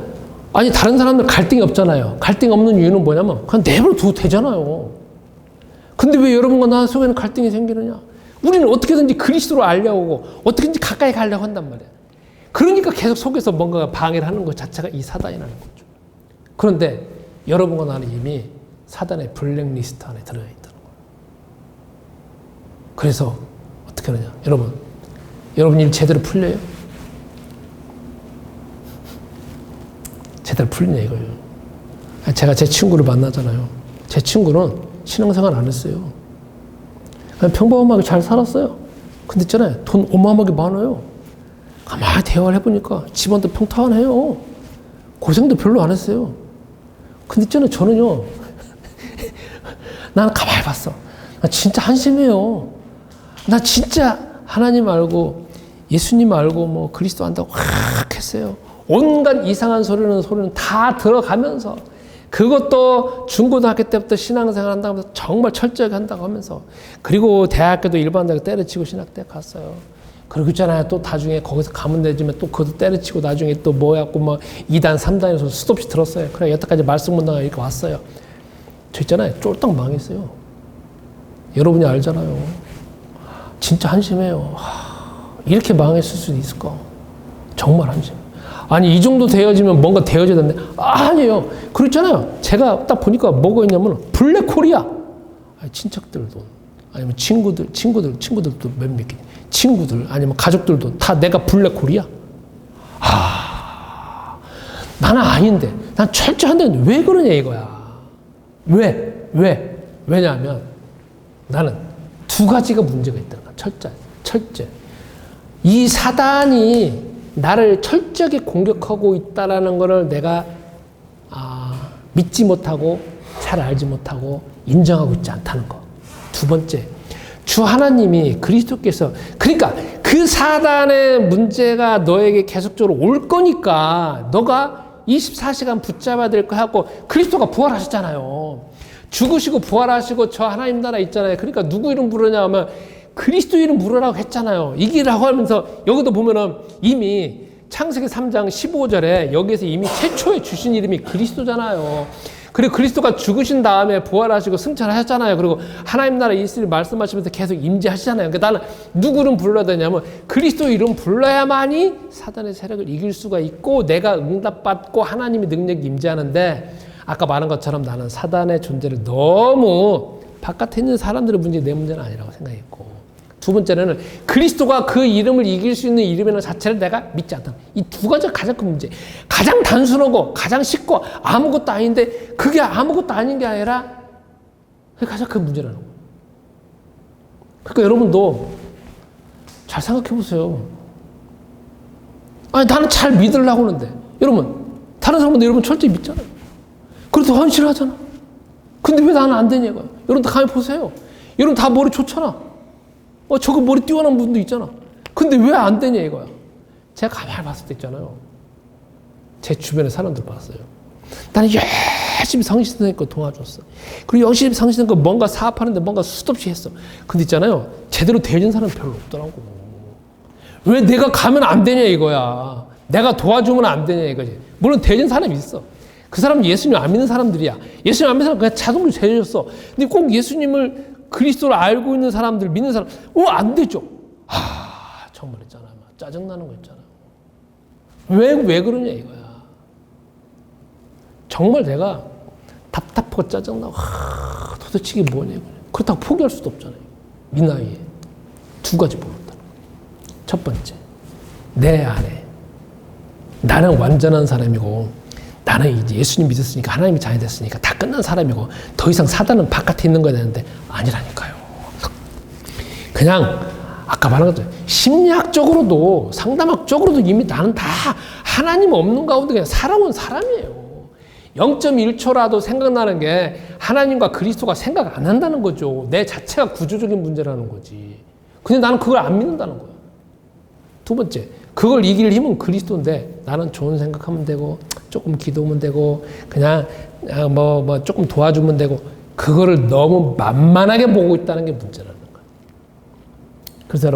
아니 다른 사람들 갈등이 없잖아요. 갈등이 없는 이유는 뭐냐면 그냥 내버려둬도 되잖아요. 근데 왜 여러분과 나 속에는 갈등이 생기느냐? 우리는 어떻게든지 그리스도를 알려고 하고 어떻게든지 가까이 가려고 한단 말이야. 그러니까 계속 속에서 뭔가 방해를 하는 것 자체가 이 사단이라는 거죠. 그런데 여러분과 나는 이미 사단의 블랙리스트 안에 들어가 있다는 거예요. 그래서 어떻게 하느냐. 여러분 일 제대로 풀려요? 제대로 풀리냐 이거예요. 제가 제 친구를 만나잖아요. 제 친구는 신앙생활 안 했어요. 그냥 평범하게 잘 살았어요. 근데 있잖아요. 돈 어마어마하게 많아요. 가만히 대화를 해보니까 집안도 평탄해요. 고생도 별로 안 했어요. 근데 있잖아요. 저는요. 나는 가만히 봤어. 나 진짜 한심해요. 나 진짜 하나님 알고 예수님 알고 뭐 그리스도 안다고 확 했어요. 온갖 이상한 소리는 다 들어가면서 그것도 중고등학교 때부터 신앙생활 한다고 하면서 정말 철저하게 한다고 하면서 그리고 대학교도 일반대학교 때려치고 신학대학 갔어요. 그리고 있잖아요. 또 나중에 거기서 가면 되지만 또 그것도 때려치고 나중에 또 뭐였고 뭐 2단, 3단에서 수도 없이 들었어요. 그래 여태까지 말씀 못 나가 이렇게 왔어요. 저 있잖아요. 쫄딱 망했어요. 여러분이 알잖아요. 진짜 한심해요. 이렇게 망했을 수도 있을까? 정말 한심. 아니 이 정도 되어지면 뭔가 되어져야 되는데 아니에요. 그렇잖아요. 제가 딱 보니까 뭐가 있냐면 블랙홀이야. 친척들 돈 아니면 친구들도 몇몇 개 친구들 아니면 가족들도 다 내가 블랙홀이야. 나는 아닌데 난 철저한데 왜 그러냐 이거야. 왜냐하면 나는 두 가지가 문제가 있다는 거야. 철저해. 이 사단이 나를 철저하게 공격하고 있다라는 것을 내가 믿지 못하고 잘 알지 못하고 인정하고 있지 않다는 거. 두 번째, 주 하나님이 그리스도께서 그러니까 그 사단의 문제가 너에게 계속적으로 올 거니까 너가 24시간 붙잡아야 될 거 하고 그리스도가 부활하셨잖아요. 죽으시고 부활하시고 저 하나님 나라 있잖아요. 그러니까 누구 이름 부르냐 하면 그리스도 이름 부르라고 했잖아요. 이기라고 하면서 여기도 보면은 이미 창세기 3장 15절에 여기에서 이미 최초에 주신 이름이 그리스도잖아요. 그리고 그리스도가 죽으신 다음에 부활하시고 승천하셨잖아요. 그리고 하나님 나라 있으리 말씀하시면서 계속 임재하시잖아요. 그러니까 나는 누구 이름 불러야 되냐면 그리스도 이름 불러야만이 사단의 세력을 이길 수가 있고 내가 응답받고 하나님의 능력이 임재하는데 아까 말한 것처럼 나는 사단의 존재를 너무 바깥에 있는 사람들의 문제 내 문제는 아니라고 생각했고 두 번째는 그리스도가 그 이름을 이길 수 있는 이름이라는 자체를 내가 믿지 않다. 이 두 가지가 가장 큰 문제. 가장 단순하고 가장 쉽고 아무것도 아닌데 그게 아무것도 아닌 게 아니라 그게 가장 큰 문제라는 거예요. 그러니까 여러분도 잘 생각해 보세요. 아니 나는 잘 믿으려고 하는데 여러분 다른 사람은 여러분 철저히 믿잖아요. 그래도 헌신하잖아. 근데 왜 나는 안 되냐 이거야. 여러분 다 가만히 보세요. 여러분 다 머리 좋잖아. 저거 머리 뛰어난 분도 있잖아. 근데 왜 안 되냐 이거야. 제가 가만히 봤을 때 있잖아요. 제 주변의 사람들 봤어요. 나는 열심히 성실하니까 도와줬어. 그리고 열심히 성실하니까 뭔가 사업하는데 뭔가 수도 없이 했어. 근데 있잖아요. 제대로 되는 사람은 별로 없더라고. 왜 내가 가면 안 되냐 이거야. 내가 도와주면 안 되냐 이거지. 물론 되는 사람이 있어. 그 사람은 예수님 안 믿는 사람들이야. 예수님 안 믿는 사람은 그냥 자동으로 죄졌어. 근데 꼭 예수님을 그리스도를 알고 있는 사람들, 믿는 사람, 안 되죠. 정말 있잖아. 짜증나는 거 있잖아. 왜 그러냐 이거야. 정말 내가 답답하고 짜증나고, 도대체 이게 뭐냐. 그렇다고 포기할 수도 없잖아요. 이 나이에. 두 가지 보였다. 첫 번째, 내 안에 나는 완전한 사람이고, 나는 이제 예수님 믿었으니까 하나님이 자녀 됐으니까 다 끝난 사람이고 더 이상 사단은 바깥에 있는 거야 되는데 아니라니까요. 그냥 아까 말한 것처럼 심리학적으로도 상담학적으로도 이미 나는 다 하나님 없는 가운데 그냥 살아온 사람이에요. 0.1초라도 생각나는 게 하나님과 그리스도가 생각 안 한다는 거죠. 내 자체가 구조적인 문제라는 거지. 근데 나는 그걸 안 믿는다는 거예요. 두 번째, 그걸 이길 힘은 그리스도인데 나는 좋은 생각하면 되고 조금 기도하면 되고 그냥 뭐 조금 도와주면 되고 그거를 너무 만만하게 보고 있다는 게 문제라는 거예요. 그래서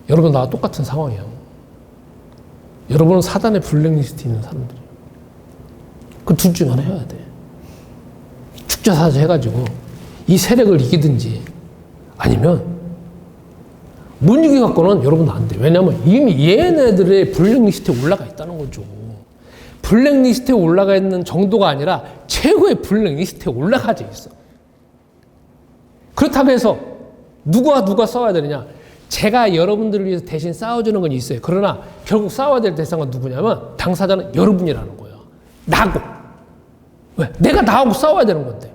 여러분 나와 똑같은 상황이에요. 여러분은 사단의 블랙리스트에 있는 사람들이에요. 그 둘 중 하나 해야 돼. 축자사자 해가지고 이 세력을 이기든지 아니면 문지기 갖고는 여러분 안 돼. 왜냐하면 이미 얘네들의 블랙리스트에 올라가 있다는 거죠. 블랙리스트에 올라가 있는 정도가 아니라 최고의 블랙리스트에 올라가져 있어. 그렇다고 해서 누가 싸워야 되느냐? 제가 여러분들을 위해서 대신 싸워주는 건 있어요. 그러나 결국 싸워야 될 대상은 누구냐면 당사자는 여러분이라는 거예요. 나고. 왜? 내가 나하고 싸워야 되는 건데.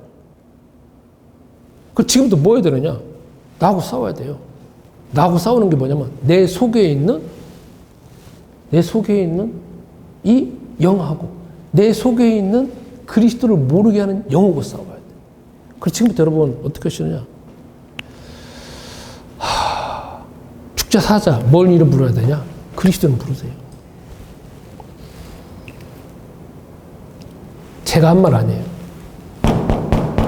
그 지금부터 뭐 해야 되느냐? 나하고 싸워야 돼요. 나하고 싸우는 게 뭐냐면 내 속에 있는 이 영하고 내 속에 있는 그리스도를 모르게 하는 영하고 싸워야 돼. 그래서 지금부터 여러분 어떻게 하시느냐? 죽자 사자 뭘 이름 부르야 되냐? 그리스도는 부르세요. 제가 한 말 아니에요.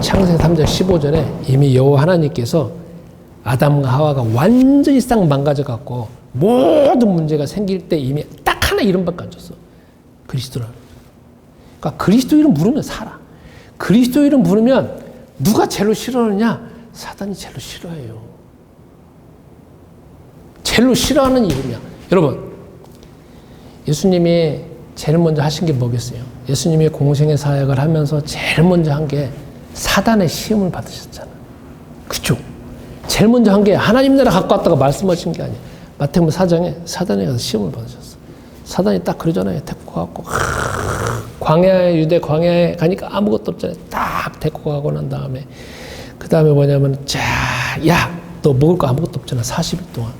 창세기 3장 15절에 이미 여호와 하나님께서 아담과 하와가 완전히 싹 망가져갖고 모든 문제가 생길 때 이미 딱 하나 이름밖에 안 줬어. 그리스도라는. 그러니까 그리스도 이름 부르면 살아. 그리스도 이름 부르면 누가 제일 싫어하느냐? 사단이 제일 싫어해요. 제일 싫어하는 이름이야. 여러분, 예수님이 제일 먼저 하신 게 뭐겠어요? 예수님이 공생의 사역을 하면서 제일 먼저 한 게 사단의 시험을 받으셨잖아. 그죠? 제일 먼저 한 게 하나님 나라 갖고 왔다가 말씀하신 게 아니야. 마태복음 4장에 사단에 가서 시험을 받으셨어. 사단이 딱 그러잖아요. 데리고 가고 광야에 유대 광야에 가니까 아무것도 없잖아요. 딱 데리고 가고 난 다음에 그 다음에 뭐냐면 자, 야, 너 먹을 거 아무것도 없잖아. 40일 동안.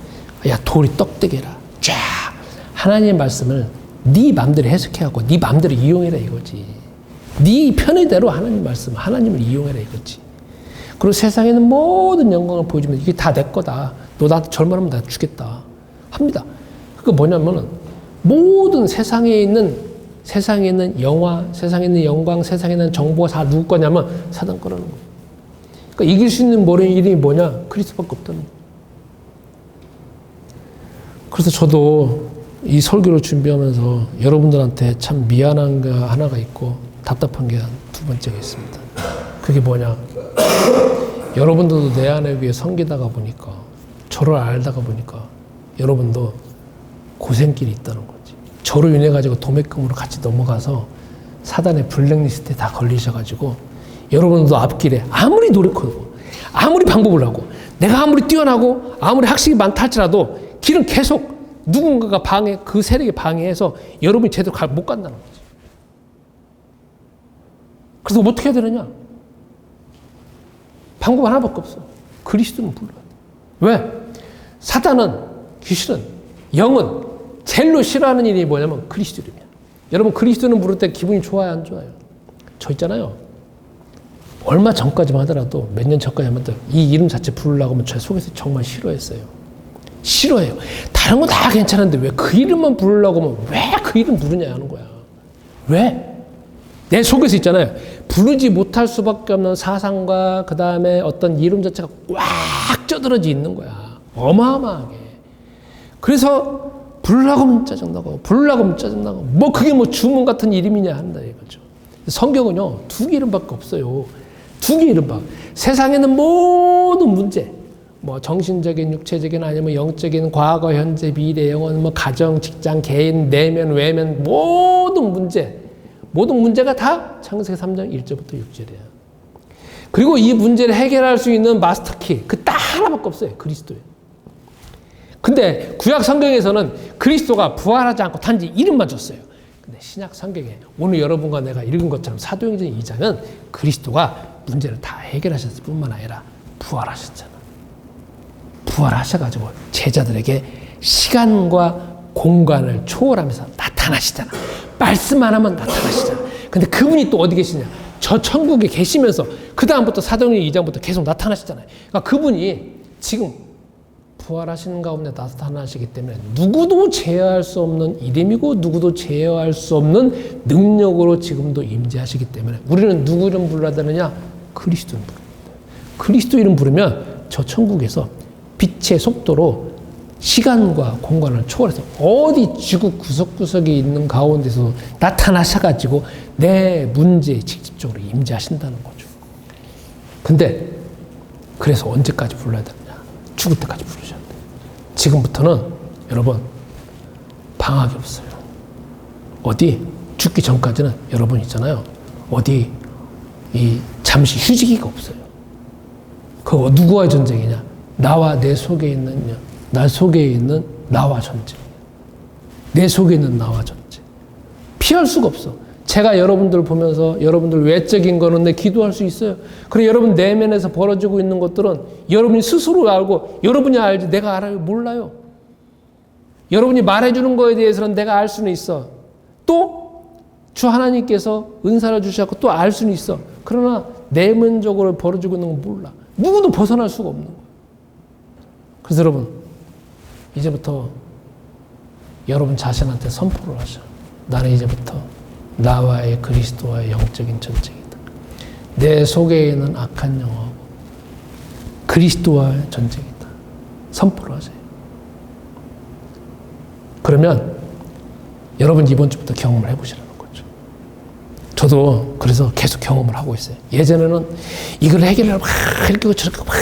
야, 돌이 떡되게 해라. 쫙 하나님의 말씀을 네 맘대로 해석해갖고 네 맘대로 이용해라 이거지. 네 편의대로 하나님 말씀, 하나님을 이용해라 이거지. 그리고 세상에는 모든 영광을 보여주면 이게 다 내 거다. 너 나한테 절망하면 나 주겠다. 합니다. 그게 뭐냐면은 모든 세상에 있는 영화, 세상에 있는 영광, 세상에 있는 정보가 다 누구 거냐면 사단 거라는 거예요. 그러니까 이길 수 있는 이름이 뭐냐? 그리스도밖에 없다는 거예요. 그래서 저도 이 설교를 준비하면서 여러분들한테 참 미안한 거 하나가 있고 답답한 게 두 번째가 있습니다. 그게 뭐냐? 여러분들도 내 안에 위해 섬기다가 보니까 저를 알다가 보니까 여러분도 고생길이 있다는 거지. 저로 인해 가지고 도매금으로 같이 넘어가서 사단의 블랙리스트에 다 걸리셔가지고 여러분도 앞길에 아무리 노력하고 아무리 방법을 하고 내가 아무리 뛰어나고 아무리 학식이 많다 할지라도 길은 계속 누군가가 그 세력이 방해해서 여러분이 제대로 못 간다는 거지. 그래서 어떻게 해야 되느냐? 방법 하나밖에 없어. 그리스도는 불러야 돼. 왜? 사단은, 귀신은, 영은 제일로 싫어하는 일이 뭐냐면 그리스도 이름이야. 여러분 그리스도는 부를 때 기분이 좋아요, 안 좋아요? 저 있잖아요. 얼마 전까지만 하더라도 몇 년 전까지만 하더라도 이 이름 자체 부르려고 하면 제 속에서 정말 싫어했어요. 싫어해요. 다른 거 다 괜찮은데 왜 그 이름만 부르려고 하면 왜 그 이름 부르냐 하는 거야. 왜? 내 속에서 있잖아요. 부르지 못할 수밖에 없는 사상과 그 다음에 어떤 이름 자체가 꽉 쪄들어져 있는 거야. 어마어마하게. 그래서 부르려고 하면 짜증나고 부르려고 하면 짜증나고 뭐 그게 뭐 주문 같은 이름이냐 한다 이거죠. 성경은요. 두 개 이름밖에 없어요. 두 개 이름밖에. 세상에는 모든 문제 뭐 정신적인, 육체적인 아니면 영적인 과거, 현재, 미래, 영원, 뭐 가정, 직장, 개인, 내면, 외면 모든 문제가 다 창세기 3장 1절부터 6절이에요. 그리고 이 문제를 해결할 수 있는 마스터키 그 딱 하나밖에 없어요. 그리스도예요. 근데 구약 성경에서는 그리스도가 부활하지 않고 단지 이름만 줬어요. 근데 신약 성경에 오늘 여러분과 내가 읽은 것처럼 사도행전 2장은 그리스도가 문제를 다 해결하셨을 뿐만 아니라 부활하셨잖아. 부활하셔가지고 제자들에게 시간과 공간을 초월하면서 나타나시잖아. 말씀 안 하면 나타나시잖아. 근데 그분이 또 어디 계시냐? 저 천국에 계시면서 그 다음부터 사도행전 2장부터 계속 나타나시잖아요. 그러니까 그분이 지금 부활하시는 가운데 나타나시기 때문에 누구도 제어할 수 없는 이름이고 누구도 제어할 수 없는 능력으로 지금도 임재하시기 때문에 우리는 누구 이름 불러야 되느냐? 그리스도 이름 부릅니다. 그리스도 이름 부르면 저 천국에서 빛의 속도로 시간과 공간을 초월해서 어디 지구 구석구석에 있는 가운데서 나타나셔가지고 내 문제에 직접적으로 임재하신다는 거죠. 근데 그래서 언제까지 불러야 되느냐? 죽을 때까지 부르셔야 돼. 지금부터는 여러분 방학이 없어요. 어디 죽기 전까지는 여러분 있잖아요. 어디 이 잠시 휴지기가 없어요. 그거 누구와의 전쟁이냐? 나와 내 속에 있는 나 속에 있는 나와 전쟁. 내 속에 있는 나와 전쟁. 피할 수가 없어. 제가 여러분들 보면서 여러분들 외적인 거는 내 기도할 수 있어요. 그리고 여러분 내면에서 벌어지고 있는 것들은 여러분이 스스로 알고 여러분이 알지 내가 알아요? 몰라요. 여러분이 말해주는 거에 대해서는 내가 알 수는 있어. 또 주 하나님께서 은사를 주셔서 또 알 수는 있어. 그러나 내면적으로 벌어지고 있는 건 몰라. 누구도 벗어날 수가 없는 거예요. 그래서 여러분 이제부터 여러분 자신한테 선포를 하셔. 나는 이제부터 나와의 그리스도와의 영적인 전쟁이다. 내 속에 있는 악한 영하고 그리스도와의 전쟁이다. 선포를 하세요. 그러면 여러분 이번 주부터 경험을 해보시라는 거죠. 저도 그래서 계속 경험을 하고 있어요. 예전에는 이걸 해결하려고 막 이렇게 저렇게 막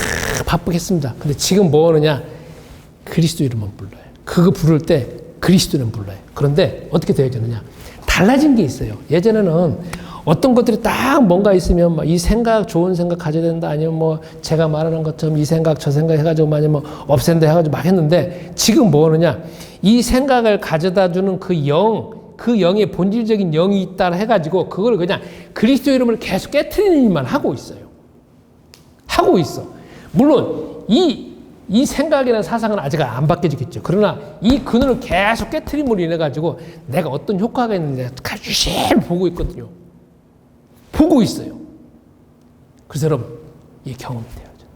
바쁘게 했습니다. 근데 지금 뭐 하느냐? 그리스도 이름만 불러요. 그거 부를 때 그리스도 이름 불러요. 그런데 어떻게 되어지느냐? 달라진 게 있어요. 예전에는 어떤 것들이 딱 뭔가 있으면 막 이 생각, 좋은 생각 가져야 된다. 아니면 뭐 제가 말하는 것처럼 이 생각, 저 생각 해가지고 아니면 뭐 없앤다 해가지고 막 했는데 지금 뭐 하느냐? 이 생각을 가져다 주는 그 영의 본질적인 영이 있다 해가지고 그걸 그냥 그리스도 이름을 계속 깨트리는 일만 하고 있어요. 하고 있어. 물론 이 생각이나 사상은 아직 안 바뀌어지겠죠. 그러나 이 근원을 계속 깨트림으로 인해 가지고 내가 어떤 효과가 있는지 유심히 보고 있거든요. 보고 있어요. 그래서 여러분 이게 경험이 되어진다.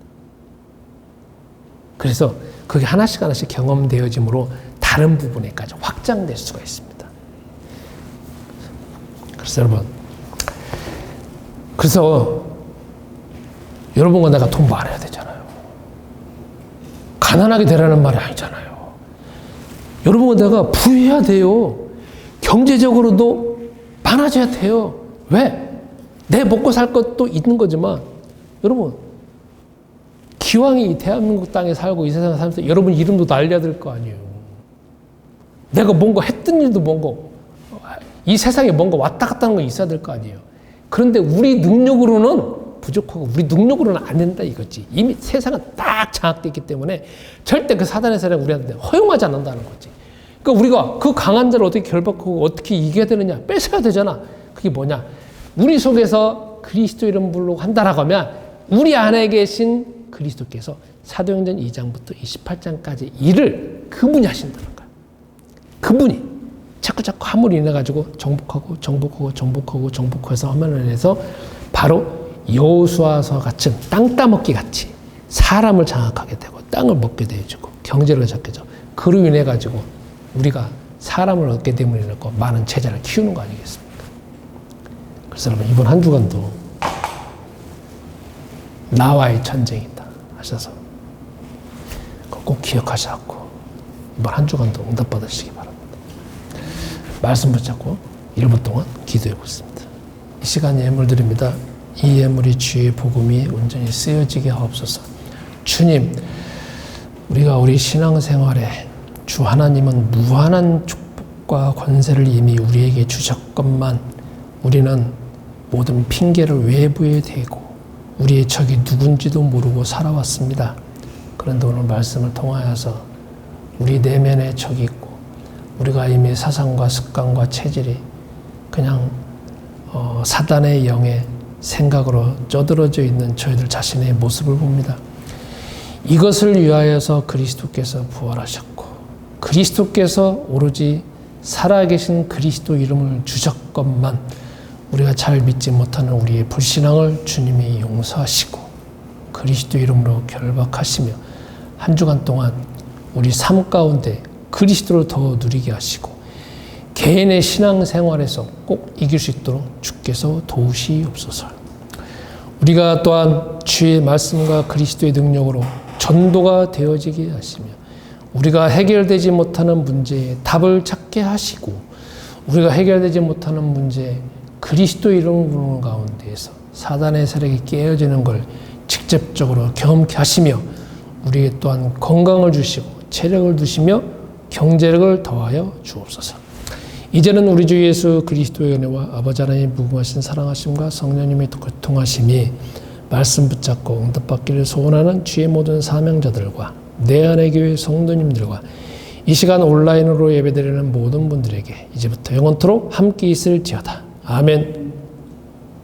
그래서 그게 하나씩 경험되어짐으로 다른 부분에까지 확장될 수가 있습니다. 그래서 여러분과 내가 돈 많아야 되잖아요. 가난하게 되라는 말이 아니잖아요. 여러분과 내가 부유해야 돼요. 경제적으로도 많아져야 돼요. 왜? 내 먹고 살 것도 있는 거지만 여러분 기왕이 이 대한민국 땅에 살고 이 세상에 살면서 여러분 이름도 날려야 될 거 아니에요. 내가 뭔가 했던 일도 뭔가 이 세상에 뭔가 왔다 갔다 하는 거 있어야 될 거 아니에요. 그런데 우리 능력으로는 부족하고 우리 능력으로는 안 된다 이거지. 이미 세상은 딱 장악되어 있기 때문에 절대 그 사단의 세력을 우리한테 허용하지 않는다는 거지. 그러니까 우리가 그 강한 자를 어떻게 결박하고 어떻게 이겨야 되느냐? 뺏어야 되잖아. 그게 뭐냐? 우리 속에서 그리스도 이름 부르고 한다라고 하면 우리 안에 계신 그리스도께서 사도행전 2장부터 28장까지 일을 그분이 하신다는 거야. 그분이 자꾸 함으로 인해 가지고 정복해서 하면을 해서 바로 여호수아서 같은 땅 따먹기 같이 사람을 장악하게 되고 땅을 먹게 되어지고 경제를 잡게 되죠. 그로 인해 가지고 우리가 사람을 얻게 됨으로 인해 많은 제자를 키우는 거 아니겠습니까? 그래서 여러분 이번 한 주간도 나와의 전쟁이다 하셔서 꼭 기억하셔갖고 이번 한 주간도 응답 받으시기 바랍니다. 말씀 붙잡고 1분 동안 기도해 보겠습니다. 이 시간 예물 드립니다. 이 예물이 주의 복음이 온전히 쓰여지게 하옵소서. 주님, 우리가 우리 신앙생활에 주 하나님은 무한한 축복과 권세를 이미 우리에게 주셨건만 우리는 모든 핑계를 외부에 대고 우리의 적이 누군지도 모르고 살아왔습니다. 그런데 오늘 말씀을 통하여서 우리 내면에 적이 있고 우리가 이미 사상과 습관과 체질이 그냥 사단의 영의 생각으로 쩌들어져 있는 저희들 자신의 모습을 봅니다. 이것을 위하여서 그리스도께서 부활하셨고 그리스도께서 오로지 살아계신 그리스도 이름을 주셨건만 우리가 잘 믿지 못하는 우리의 불신앙을 주님이 용서하시고 그리스도 이름으로 결박하시며 한 주간 동안 우리 삶 가운데 그리스도를 더 누리게 하시고 개인의 신앙생활에서 꼭 이길 수 있도록 주께서 도우시옵소서. 우리가 또한 주의 말씀과 그리스도의 능력으로 전도가 되어지게 하시며 우리가 해결되지 못하는 문제에 답을 찾게 하시고 우리가 해결되지 못하는 문제에 그리스도 이름을 부르는 가운데에서 사단의 세력이 깨어지는 걸 직접적으로 경험케 하시며 우리에게 또한 건강을 주시고 체력을 두시며 경제력을 더하여 주옵소서. 이제는 우리 주 예수 그리스도의 은혜와 아버지 하나님의 무궁하신 사랑하심과 성령님의 교통하심이 말씀 붙잡고 응답받기를 소원하는 주의 모든 사명자들과 내 안의 교회 성도님들과 이 시간 온라인으로 예배드리는 모든 분들에게 이제부터 영원토록 함께 있을지어다. 아멘.